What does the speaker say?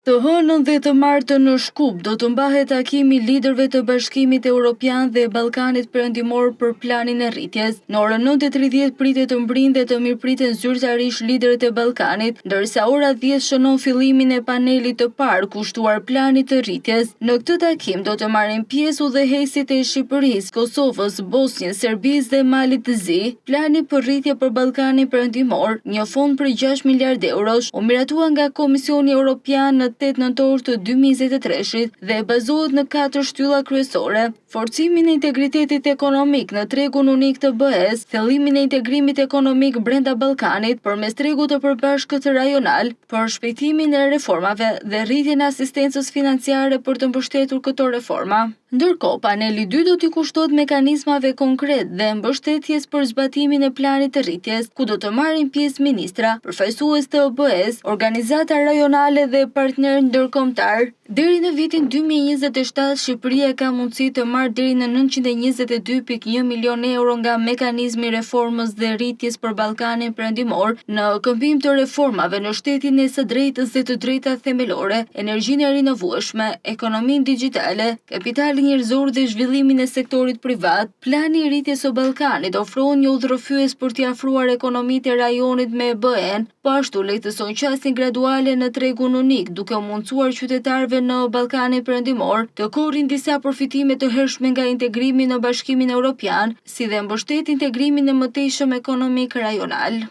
Të hënën dhe të martën në Shkup do të mbahet takimi liderëve të Bashkimit Evropian dhe Ballkanit Perëndimor për planin e rritjes. Në orën 9:30 pritet të mbrinë dhe të mirëpriten zyrtarisht liderët e Ballkanit, ndërsa ora 10 shënon fillimin e panelit të parë kushtuar planit të rritjes. Në këtë takim do të marrin pjesë udhëheqësit e Shqipërisë, Kosovës, Bosnjës, Serbisë dhe Malit të Zi. Plani për rritje për Ballkanin Perëndimor, një fond për 6 miliardë eurosh, u miratua nga Komisioni Evropian në 8 nëntor të 2023 dhe bazohet në 4 shtylla kryesore: forcimin e integritetit ekonomik në tregun unik të BE-s, thellimin e integrimit ekonomik brenda Ballkanit përmes tregut të përbashkët rajonal, përshpejtimin e reformave dhe rritjen e asistencës financiare për të mbështetur këto reforma. Ndërkohë, paneli 2 do t'i kushtohet mekanizmave konkret dhe mbështetjes për zbatimin e planit të rritjes, ku do të marrin pjesë ministra, përfaqësues të OBE-s, organizata rajonale dhe partnerë ndërkombëtar. Deri në vitin 2027, Shqipëria ka mundësi të marrë deri në 922,1 milion euro nga mekanizmi reformës dhe rritjes për Ballkanin Perëndimor në këmbim të reformave në shtetin e së drejtës dhe të drejtat themelore, energjinë e rinovueshme, ekonominë digjitale, kapitalin njerëzor dhe zhvillimin e sektorit privat. Plani i rritjes së Ballkanit ofron një udhërrëfyes për t'i afruar ekonomitë e rajonit me BE-n, po ashtu lehtëson qasjen graduale në tregun unik, duke u mundësuar qytetarëve në Ballkanin Perëndimor të korrin disa përfitime të hershme nga integrimi në Bashkimin Evropian, si dhe mbështet integrimin e mëtejshëm ekonomik rajonal.